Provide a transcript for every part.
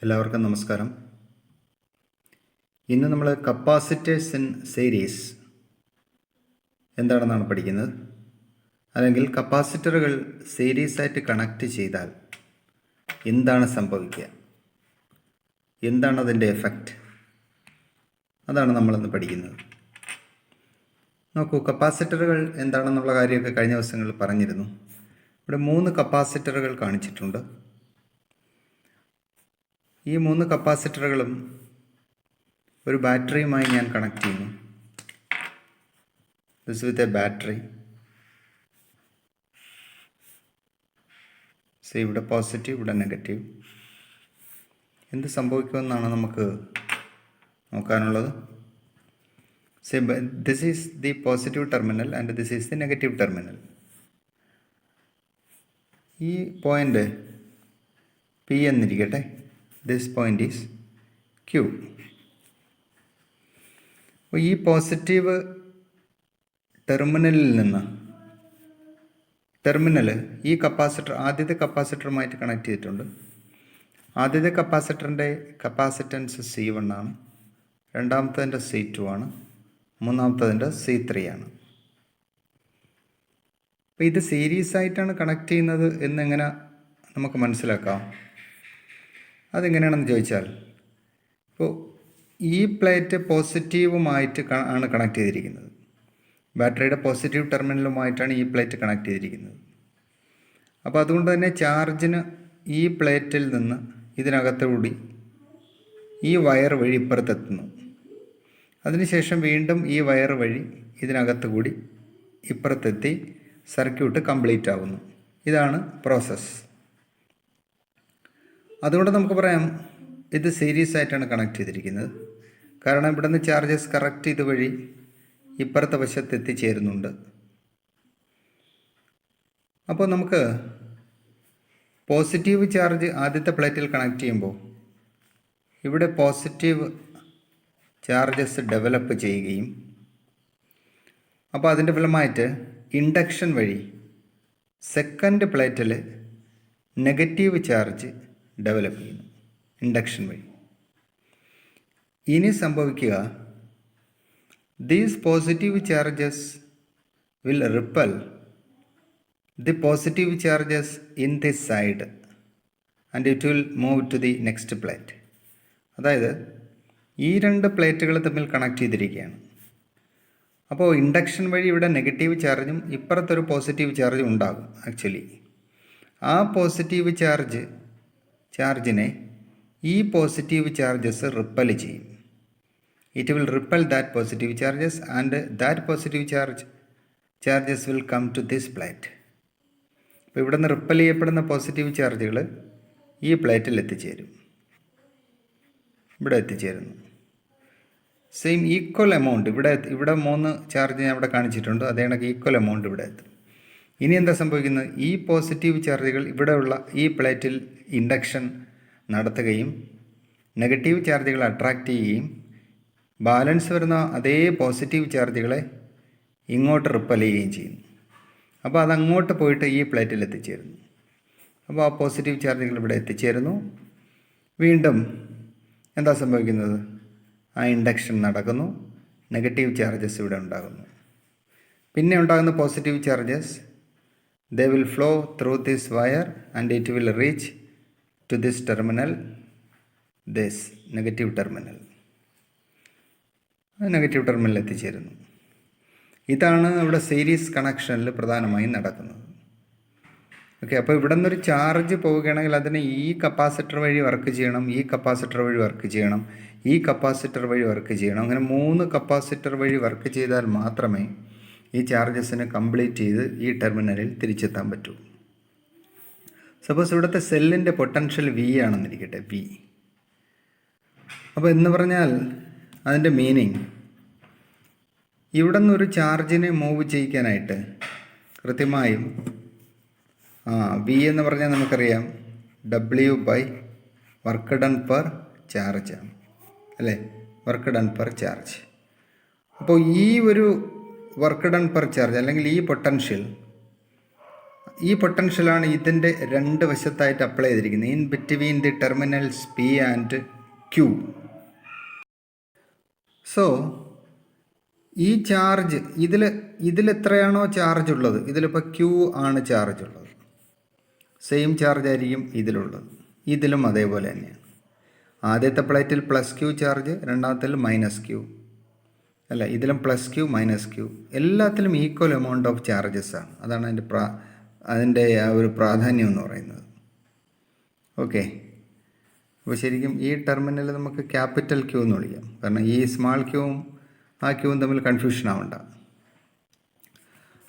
എല്ലാവർക്കും നമസ്കാരം. ഇന്ന് നമ്മൾ കപ്പാസിറ്റേഴ്സ് ഇൻ സീരീസ് എന്താണെന്നാണ് പഠിക്കുന്നത്. അല്ലെങ്കിൽ കപ്പാസിറ്ററുകൾ സീരീസ് ആയിട്ട് കണക്ട് ചെയ്താൽ എന്താണ് സംഭവിക്കുക, എന്താണ് അതിൻ്റെ എഫക്റ്റ്, അതാണ് നമ്മളിന്ന് പഠിക്കുന്നത്. നോക്കൂ, കപ്പാസിറ്ററുകൾ എന്താണെന്നുള്ള കാര്യമൊക്കെ കഴിഞ്ഞ ദിവസങ്ങളിൽ പറഞ്ഞിരുന്നു. ഇവിടെ 3 കപ്പാസിറ്ററുകൾ കാണിച്ചിട്ടുണ്ട്. ഈ 3 കപ്പാസിറ്ററുകളും ഒരു ബാറ്ററിയുമായി ഞാൻ കണക്ട് ചെയ്യുന്നു. This with a battery. ഇവിടെ പോസിറ്റീവ്, ഇവിടെ നെഗറ്റീവ്. എന്ത് സംഭവിക്കുമെന്നാണ് നമുക്ക് നോക്കാനുള്ളത്. This is the positive terminal and this is the negative terminal. ഈ പോയിൻ്റ് പി എന്നിരിക്കട്ടെ. This point is Q. അപ്പോൾ ഈ പോസിറ്റീവ് ടെർമിനലിൽ നിന്ന് ഈ കപ്പാസിറ്റർ ആദ്യത്തെ കപ്പാസിറ്ററുമായിട്ട് കണക്ട് ചെയ്തിട്ടുണ്ട്. ആദ്യത്തെ കപ്പാസിറ്ററിൻ്റെ കപ്പാസിറ്റൻസ് C1 ആണ്, രണ്ടാമത്തതിൻ്റെ C2 ആണ്, മൂന്നാമത്തതിൻ്റെ C3 ആണ്. അപ്പോൾ ഇത് സീരീസ് ആയിട്ടാണ് കണക്ട് ചെയ്യുന്നത് എന്നെങ്ങനെ നമുക്ക് മനസ്സിലാക്കാം? അതെങ്ങനെയാണെന്ന് ചോദിച്ചാൽ, ഇപ്പോൾ ഈ പ്ലേറ്റ് പോസിറ്റീവുമായിട്ട് ആണ് കണക്ട് ചെയ്തിരിക്കുന്നത്. ബാറ്ററിയുടെ പോസിറ്റീവ് ടെർമിനലുമായിട്ടാണ് ഈ പ്ലേറ്റ് കണക്ട് ചെയ്തിരിക്കുന്നത്. അപ്പോൾ അതുകൊണ്ട് തന്നെ ചാർജിന് ഈ പ്ലേറ്റിൽ നിന്ന് ഇതിനകത്തുകൂടി ഈ വയർ വഴി ഇപ്പുറത്തെത്തുന്നു. അതിനുശേഷം വീണ്ടും ഈ വയർ വഴി ഇതിനകത്തുകൂടി ഇപ്പുറത്തെത്തി സർക്യൂട്ട് കംപ്ലീറ്റ് ആവുന്നു. ഇതാണ് പ്രോസസ്സ്. അതുകൊണ്ട് നമുക്ക് പറയാം ഇത് സീരീസ് ആയിട്ടാണ് കണക്ട് ചെയ്തിരിക്കുന്നത്. കാരണം ഇവിടെ നിന്ന് ചാർജസ് കറക്റ്റ് ഇതുവഴി ഇപ്പുറത്തെ വശത്ത് എത്തിച്ചേരുന്നുണ്ട്. അപ്പോൾ നമുക്ക് പോസിറ്റീവ് ചാർജ് ആദ്യത്തെ പ്ലേറ്റിൽ കണക്ട് ചെയ്യുമ്പോൾ ഇവിടെ പോസിറ്റീവ് ചാർജസ് ഡെവലപ്പ് ചെയ്യുകയും അപ്പോൾ അതിൻ്റെ ഫലമായിട്ട് ഇൻഡക്ഷൻ വഴി സെക്കൻഡ് പ്ലേറ്റിൽ നെഗറ്റീവ് ചാർജ് ഡെവലപ്പ് ചെയ്യുന്നു ഇൻഡക്ഷൻ വഴി. ഇനി സംഭവിക്കുക, these positive charges will repel the positive charges in this side and it will move to the next plate. അതായത് ഈ 2 പ്ലേറ്റുകൾ തമ്മിൽ കണക്ട് ചെയ്തിരിക്കുകയാണ്. അപ്പോൾ ഇൻഡക്ഷൻ വഴി ഇവിടെ നെഗറ്റീവ് ചാർജും ഇപ്പുറത്തൊരു പോസിറ്റീവ് ചാർജും ഉണ്ടാകും. ആക്ച്വലി ആ പോസിറ്റീവ് ചാർജിനെ ഈ പോസിറ്റീവ് ചാർജസ് റിപ്പൽ ചെയ്യും. It will repel that positive charges and that positive charges will come to this plate. അപ്പോൾ ഇവിടെ നിന്ന് റിപ്പൽ ചെയ്യപ്പെടുന്ന പോസിറ്റീവ് ചാർജുകൾ ഈ പ്ലേറ്റിൽ എത്തിച്ചേരും, ഇവിടെ എത്തിച്ചേരുന്നു. സെയിം ഈക്വൽ എമൗണ്ട് ഇവിടെ 3 ചാർജ് ഞാൻ ഇവിടെ കാണിച്ചിട്ടുണ്ട്. അതേ കണക്ക് ഈക്വൽ എമൗണ്ട് ഇവിടെ എത്തും. ഇനി എന്താ സംഭവിക്കുന്നത്? ഈ പോസിറ്റീവ് ചാർജുകൾ ഇവിടെയുള്ള ഈ പ്ലേറ്റിൽ ഇൻഡക്ഷൻ നടത്തുകയും നെഗറ്റീവ് ചാർജുകൾ അട്രാക്റ്റ് ചെയ്യുകയും ബാലൻസ് വരുന്ന അതേ പോസിറ്റീവ് ചാർജുകളെ ഇങ്ങോട്ട് റിപ്പൽ ചെയ്യുകയും ചെയ്യുന്നു. അപ്പോൾ അതങ്ങോട്ട് പോയിട്ട് ഈ പ്ലേറ്റിൽ എത്തിച്ചേരുന്നു. അപ്പോൾ ആ പോസിറ്റീവ് ചാർജുകൾ ഇവിടെ എത്തിച്ചേരുന്നു. വീണ്ടും എന്താ സംഭവിക്കുന്നത്? ആ ഇൻഡക്ഷൻ നടക്കുന്നു, നെഗറ്റീവ് ചാർജസ് ഇവിടെ ഉണ്ടാകുന്നു. പിന്നെ ഉണ്ടാകുന്ന positive charges they will flow through this wire and it will reach to this terminal, this negative terminal. Negative terminal എത്തിച്ചേരുന്നു. ഇതാണ് ഇവിടെ സീരീസ് കണക്ഷനിൽ പ്രധാനമായും നടക്കുന്നത്. ഓക്കെ, അപ്പോൾ ഇവിടെ നിന്നൊരു ചാർജ് പോവുകയാണെങ്കിൽ അതിന് ഈ കപ്പാസിറ്റർ വഴി വർക്ക് ചെയ്യണം, ഈ കപ്പാസിറ്റർ വഴി വർക്ക് ചെയ്യണം, ഈ കപ്പാസിറ്റർ വഴി വർക്ക് ചെയ്യണം. അങ്ങനെ 3 കപ്പാസിറ്റർ വഴി വർക്ക് ചെയ്താൽ മാത്രമേ ഈ ചാർജസിനെ കംപ്ലീറ്റ് ചെയ്ത് ഈ ടെർമിനലിൽ തിരിച്ചെത്താൻ പറ്റൂ. സപ്പോസ് ഇവിടുത്തെ സെല്ലിൻ്റെ പൊട്ടൻഷ്യൽ V ആണെന്നിരിക്കട്ടെ, V. അപ്പോൾ എന്ന് പറഞ്ഞാൽ അതിൻ്റെ മീനിങ് ഇവിടെ നിന്നൊരു ചാർജിനെ മൂവ് ചെയ്യിക്കാനായിട്ട് കൃത്യമായും V എന്ന് പറഞ്ഞാൽ നമുക്കറിയാം W by work done per charge ആണ്, അല്ലേ? Work done per charge. അപ്പോൾ ഈ ഒരു വർക്ക് ഡൺ പെർ ചാർജ് അല്ലെങ്കിൽ ഈ പൊട്ടൻഷ്യൽ ഈ പൊട്ടൻഷ്യലാണ് ഇതിൻ്റെ രണ്ട് വശത്തായിട്ട് അപ്ലൈ ചെയ്തിരിക്കുന്നത്. In between the terminals P and Q. So ഈ ചാർജ് ഇതിലെത്രയാണോ ചാർജ് ഉള്ളത്, ഇതിലിപ്പോൾ ക്യൂ ആണ് ചാർജ് ഉള്ളത്, സെയിം ചാർജ് ആയിരിക്കും ഇതിലുള്ളത്. ഇതിലും അതേപോലെ തന്നെയാണ്. ആദ്യത്തെ പ്ലേറ്റിൽ പ്ലസ് ക്യൂ ചാർജ്, രണ്ടാമത്തിൽ മൈനസ് ക്യൂ, അല്ല ഇതിലും പ്ലസ് ക്യൂ മൈനസ് ക്യൂ, എല്ലാത്തിലും ഈക്വൽ എമൗണ്ട് ഓഫ് ചാർജസ് ആണ്. അതാണ് അതിൻ്റെ ആ ഒരു പ്രാധാന്യം എന്ന് പറയുന്നത്. ഓക്കെ, അപ്പോൾ ശരിക്കും ഈ ടെർമിനൽ നമുക്ക് ക്യാപിറ്റൽ ക്യൂ എന്ന് വിളിക്കാം. കാരണം ഈ സ്മാൾ ക്യൂവും ആ ക്യൂവും തമ്മിൽ കൺഫ്യൂഷൻ ആവണ്ട.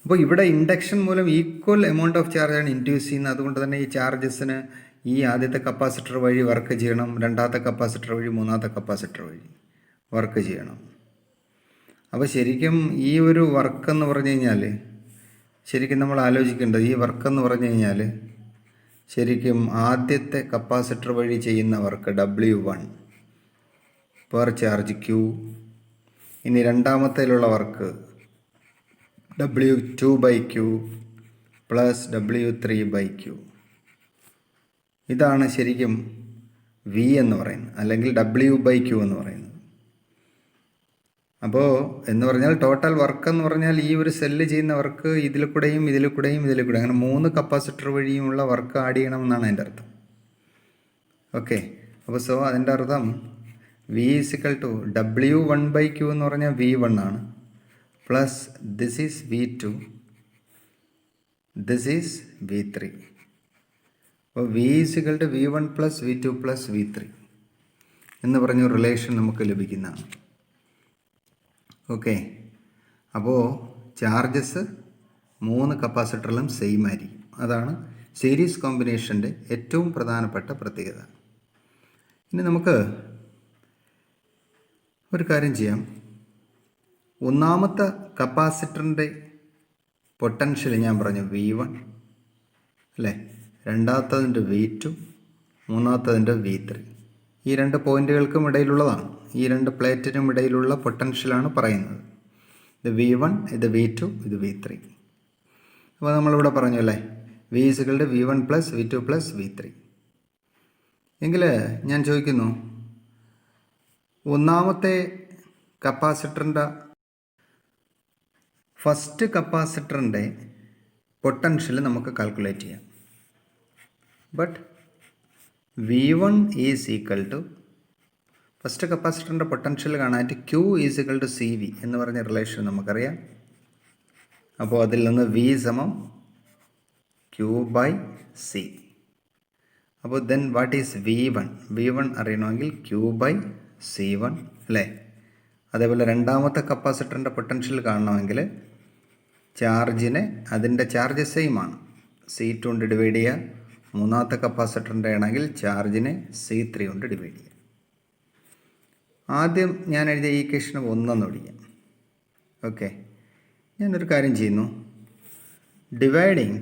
അപ്പോൾ ഇവിടെ ഇൻഡക്ഷൻ മൂലം ഈക്വൽ എമൗണ്ട് ഓഫ് ചാർജാണ് ഇൻഡ്യൂസ് ചെയ്യുന്നത്. അതുകൊണ്ട് തന്നെ ഈ ചാർജസിന് ഈ ആദ്യത്തെ കപ്പാസിറ്റർ വഴി വർക്ക് ചെയ്യണം, രണ്ടാമത്തെ കപ്പാസിറ്റർ വഴി, മൂന്നാമത്തെ കപ്പാസിറ്റർ വഴി വർക്ക് ചെയ്യണം. അപ്പോൾ ശരിക്കും ഈ ഒരു വർക്കെന്ന് പറഞ്ഞു കഴിഞ്ഞാൽ ശരിക്കും നമ്മൾ ആലോചിക്കേണ്ടത്, ഈ വർക്കെന്ന് പറഞ്ഞു കഴിഞ്ഞാൽ ശരിക്കും ആദ്യത്തെ കപ്പാസിറ്റർ വഴി ചെയ്യുന്ന work W1 per charge Q. ഇനി രണ്ടാമത്തേലുള്ള വർക്ക് W2/Q പ്ലസ് W3/Q. ഇതാണ് ശരിക്കും V എന്ന് പറയുന്നത്, അല്ലെങ്കിൽ W/Q എന്ന് പറയുന്നത്. അപ്പോൾ എന്ന് പറഞ്ഞാൽ ടോട്ടൽ വർക്ക് എന്ന് പറഞ്ഞാൽ ഈ ഒരു സെല്ല് ചെയ്യുന്ന വർക്ക് ഇതിൽ കൂടെയും അങ്ങനെ 3 കപ്പാസിറ്റർ വഴിയുമുള്ള വർക്ക് ആഡ് ചെയ്യണമെന്നാണ് അതിൻ്റെ അർത്ഥം. ഓക്കെ, അപ്പോൾ സോ അതിൻ്റെ അർത്ഥം V = W1/Q എന്ന് പറഞ്ഞാൽ V1 ആണ്, plus this is V2, this is V3. അപ്പോൾ V = V1 + V2 + V3 എന്ന് പറഞ്ഞ റിലേഷൻ നമുക്ക് ലഭിക്കുന്നതാണ്. ഓക്കെ, അപ്പോൾ ചാർജസ് 3 കപ്പാസിറ്ററിലും സെയിം ആയിരിക്കും. അതാണ് സീരീസ് കോമ്പിനേഷൻ്റെ ഏറ്റവും പ്രധാനപ്പെട്ട പ്രത്യേകത. ഇനി നമുക്ക് ഒരു കാര്യം ചെയ്യാം. ഒന്നാമത്തെ കപ്പാസിറ്ററിൻ്റെ പൊട്ടൻഷ്യൽ ഞാൻ പറഞ്ഞു V1 അല്ലേ, രണ്ടാമത്തതിൻ്റെ V2, മൂന്നാമത്തതിൻ്റെ V3. ഈ 2 പോയിന്റുകൾക്കും ഇടയിലുള്ളതാണ്, ഈ 2 പ്ലേറ്റിനും ഇടയിലുള്ള പൊട്ടൻഷ്യലാണ് പറയുന്നത്. ഇത് V1, ഇത് V2, ഇത് V3. അപ്പോൾ നമ്മളിവിടെ പറഞ്ഞു അല്ലേ, V = V1 + V2 + V3. എങ്കിൽ ഞാൻ ചോദിക്കുന്നു, ഒന്നാമത്തെ കപ്പാസിറ്ററിൻ്റെ ഫസ്റ്റ് കപ്പാസിറ്ററിൻ്റെ പൊട്ടൻഷ്യൽ നമുക്ക് കാൽക്കുലേറ്റ് ചെയ്യാം. ബട്ട് V1 = ഫസ്റ്റ് കപ്പാസിറ്ററിൻ്റെ പൊട്ടൻഷ്യൽ കാണാനായിട്ട് Q = CV എന്ന് പറഞ്ഞ റിലേഷൻ നമുക്കറിയാം. അപ്പോൾ അതിൽ നിന്ന് V = Q/C. അപ്പോൾ ദെൻ വാട്ട് ഈസ് V1 അറിയണമെങ്കിൽ Q/C1 അല്ലേ. അതേപോലെ രണ്ടാമത്തെ കപ്പാസിറ്ററിൻ്റെ പൊട്ടൻഷ്യൽ കാണണമെങ്കിൽ ചാർജിനെ, അതിൻ്റെ ചാർജ് സെയിം ആണ്, C2 കൊണ്ട് ഡിവൈഡ് ചെയ്യുക. മൂന്നാമത്തെ കപ്പാസിറ്ററിൻ്റെ ആണെങ്കിൽ ചാർജിനെ C3 കൊണ്ട് ഡിവൈഡ് ചെയ്യുക. ആദ്യം ഞാൻ എഴുതിയ ഈക്വേഷന് 1 എന്ന് വിളിക്കാം. ഓക്കെ, ഞാനൊരു കാര്യം ചെയ്യുന്നു, ഡിവൈഡിങ്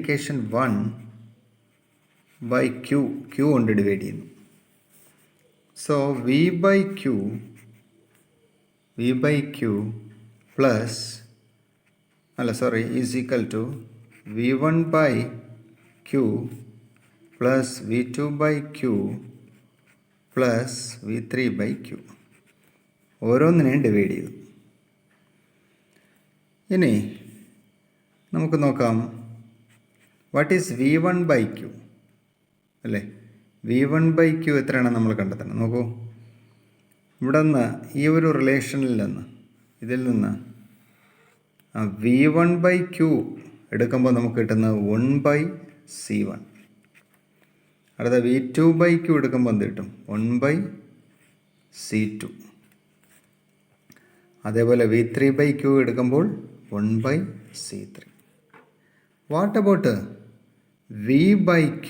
ഇക്വേഷൻ 1/Q കൊണ്ട് ഡിവൈഡ് ചെയ്യുന്നു. So V/Q plus is equal to V1/Q plus V2/Q plus V3/Q. ഓരോന്നിനെയും ഡിവൈഡ് ചെയ്തു. ഇനി നമുക്ക് നോക്കാം, വാട്ട് ഈസ് V1/Q അല്ലേ. V1/Q എത്രയാണ് നമ്മൾ കണ്ടെത്തണം. നോക്കൂ, ഇവിടെ നിന്ന് ഈ ഒരു റിലേഷനിൽ നിന്ന്, ഇതിൽ നിന്ന് V1/Q എടുക്കുമ്പോൾ നമുക്ക് കിട്ടുന്നത് 1/C1. അടുത്ത V2/Q എടുക്കുമ്പോൾ എന്ത് കിട്ടും, 1/C2. അതേപോലെ V3/Q എടുക്കുമ്പോൾ 1/C3. What about V/Q?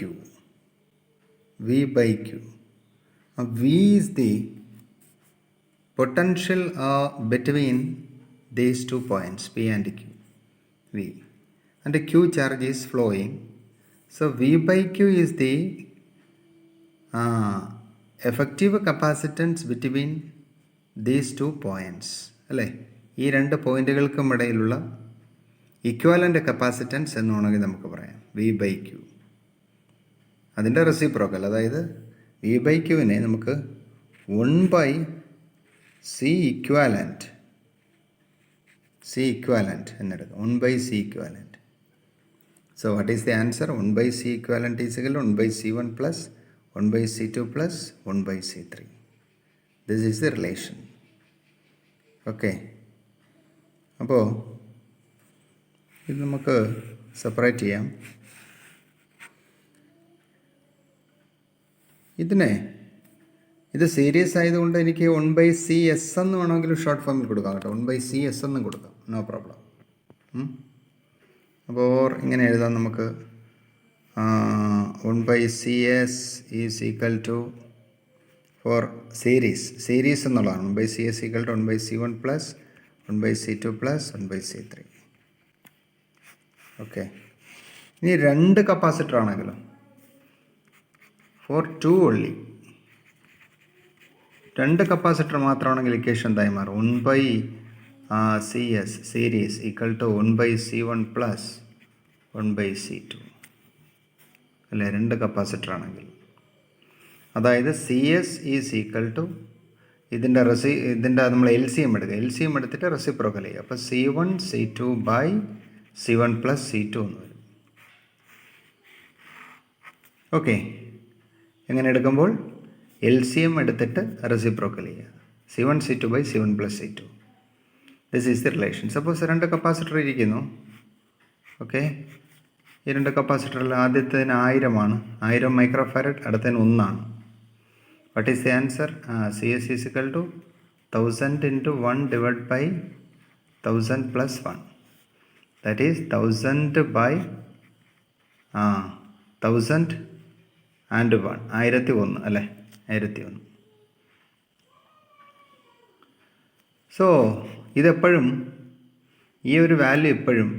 V is the potential between these 2 points P and Q. V and the Q charge is flowing. So V/Q is the effective capacitance between these 2 points അല്ലേ. ഈ 2 പോയിന്റുകൾക്കും ഇടയിലുള്ള equivalent capacitance എന്ന് വേണമെങ്കിൽ നമുക്ക് പറയാം V/Q. അതിൻ്റെ reciprocal, അതായത് V/Qവിനെ നമുക്ക് 1/C ഇക്വാലൻ്റ് എന്നെടുക്കാം. 1/C equivalent. So what is the answer? 1/C equivalent is equal to 1/C1 plus 1/C2 plus 1/C3. This is the relation. Okay. അപ്പോൾ ഇത് നമുക്ക് സെപ്പറേറ്റ് ചെയ്യാം. ഇത് സീരീസ് ആയതുകൊണ്ട് എനിക്ക് 1/CS എന്ന് വേണമെങ്കിൽ ഷോർട്ട് ഫോമിൽ കൊടുക്കാം കേട്ടോ. 1/CS എന്നും കൊടുക്കാം, നോ പ്രോബ്ലം. അപ്പോൾ ഇങ്ങനെ എഴുതാം നമുക്ക്. 1/CS is equal to for series എന്നുള്ളതാണ് 1/CS equal to 1/C1 plus 1/C2 plus 1/C3. Okay. ഇനി 2 കപ്പാസിറ്റർ ആണെങ്കിലോ, ഫോർ 2 only, 2 കപ്പാസിറ്റർ മാത്രമാണെങ്കിൽ ഇക്വേഷൻ എന്തായി മാറും? 1/CS series equal to 1/C1 plus 1/C2 അല്ലേ, 2 കപ്പാസിറ്റർ ആണെങ്കിൽ. അതായത് CS ഈസ് ഈക്വൽ ടു ഇതിൻ്റെ നമ്മൾ LCM എടുക്കുക. LCM എടുത്തിട്ട് റെസിപ്രോക്കൽ ചെയ്യുക. അപ്പോൾ C1 C2 by C1 plus C2 എന്ന് വരും. ഓക്കെ. എങ്ങനെ എടുക്കുമ്പോൾ LCM എടുത്തിട്ട് റെസിപ്രോക്കൽ ചെയ്യുക. C1 C2 by C1 plus C2. This is the relation. Suppose 2 capacitor ഇരിക്കുന്നു. ഓക്കെ. ഈ 2 കപ്പാസിറ്ററിൽ ആദ്യത്തേതിന് 1000 ആണ്, 1000 മൈക്രോ ഫാരഡ്. അടുത്തതിന് 1 ആണ്. What is the answer? CS is equal to 1000 into 1 divide by 1000 plus 1. That is 1000 by 1000 and 1, 1001 അല്ലേ, 1001. So ഇതെപ്പോഴും ഈ ഒരു value എപ്പോഴും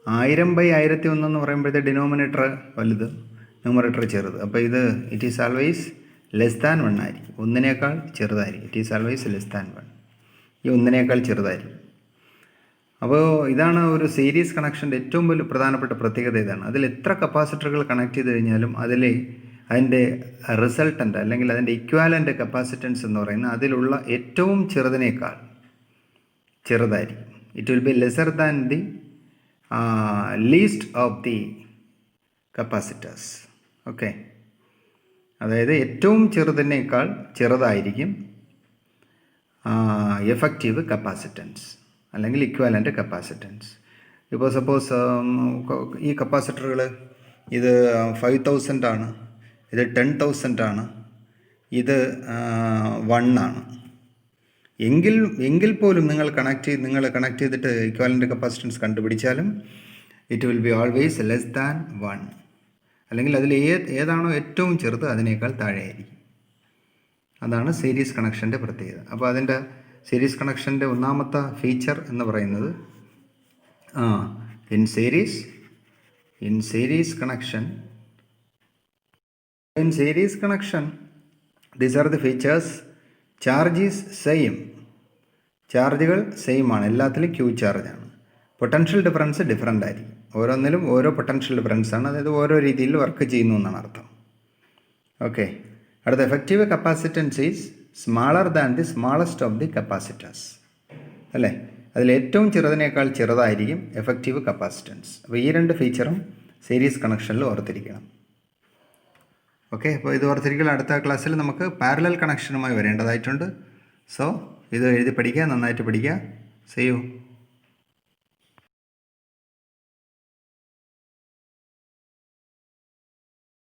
1000/1001 എന്ന് പറയുമ്പോഴത്തെ ഡിനോമിനേറ്റർ വലുത്, ന്യൂമറേറ്റർ ചെറുത്. അപ്പോൾ ഇത് it is always less than 1 ആയിരിക്കും, 1-നേക്കാൾ ചെറുതായിരിക്കും. It is always less than 1, ഈ 1-നേക്കാൾ ചെറുതായിരിക്കും. അപ്പോൾ ഇതാണ് ഒരു സീരീസ് കണക്ഷൻ്റെ ഏറ്റവും വലിയ പ്രധാനപ്പെട്ട പ്രത്യേകത. ഇതാണ്. അതിൽ എത്ര കപ്പാസിറ്ററുകൾ കണക്ട് ചെയ്ത് കഴിഞ്ഞാലും അതിൻ്റെ റിസൾട്ടൻ്റ് അല്ലെങ്കിൽ അതിൻ്റെ ഇക്വാലൻ്റ് കപ്പാസിറ്റൻസ് എന്ന് പറയുന്നത് അതിലുള്ള ഏറ്റവും ചെറുതിനേക്കാൾ ചെറുതായിരിക്കും. It will be lesser than the least of the capacitors. Okay. അതായത് ഏറ്റവും ചെറുതിനേക്കാൾ ചെറുതായിരിക്കും എഫക്റ്റീവ് കപ്പാസിറ്റൻസ് അല്ലെങ്കിൽ ഇക്വാലൻ്റ് കപ്പാസിറ്റൻസ്. ഇപ്പോൾ സപ്പോസ് ഈ കപ്പാസിറ്ററുകൾ ഇത് 5000 ആണ്, ഇത് 10,000 ആണ്, ഇത് 1 ആണ്. എങ്കിൽ പോലും നിങ്ങൾ കണക്ട് ചെയ്തിട്ട് ഇക്വാലൻ്റ് കപ്പാസിറ്റൻസ് കണ്ടുപിടിച്ചാലും it will be always less than 1, അല്ലെങ്കിൽ അതിൽ ഏതാണോ ഏറ്റവും ചെറുത് അതിനേക്കാൾ താഴെയായിരിക്കും. അതാണ് സീരീസ് കണക്ഷൻ്റെ പ്രത്യേകത. അപ്പോൾ അതിൻ്റെ സീരീസ് കണക്ഷൻ്റെ ഒന്നാമത്തെ ഫീച്ചർ എന്ന് പറയുന്നത് in series connection these are the features. Charge is same, ചാർജുകൾ സെയിം ആണ്, എല്ലാത്തിലും ക്യൂ ചാർജാണ്. പൊട്ടൻഷ്യൽ ഡിഫറൻസ് ഡിഫറൻ്റ് ആയിരിക്കും, ഓരോന്നിലും ഓരോ പൊട്ടൻഷ്യൽ ഡിഫറൻസ് ആണ്, അതായത് ഓരോ രീതിയിൽ വർക്ക് ചെയ്യുന്നു എന്നാണ് അർത്ഥം. ഓക്കെ. അടുത്ത effective capacitance is smaller than the smallest of the capacitors അല്ലേ, അതിൽ ഏറ്റവും ചെറുതിനേക്കാൾ ചെറുതായിരിക്കും എഫക്റ്റീവ് കപ്പാസിറ്റൻസ്. അപ്പോൾ ഈ 2 ഫീച്ചറും സീരീസ് കണക്ഷനിൽ ഓർത്തിരിക്കണം. ഓക്കെ. അപ്പോൾ ഇത് ഓർത്തിരിക്കുക. അടുത്ത ക്ലാസ്സിൽ നമുക്ക് പാരലൽ കണക്ഷനുമായി വരേണ്ടതായിട്ടുണ്ട്. സോ ഇത് എഴുതി പഠിക്കുക, നന്നായിട്ട് പഠിക്കുക. See you.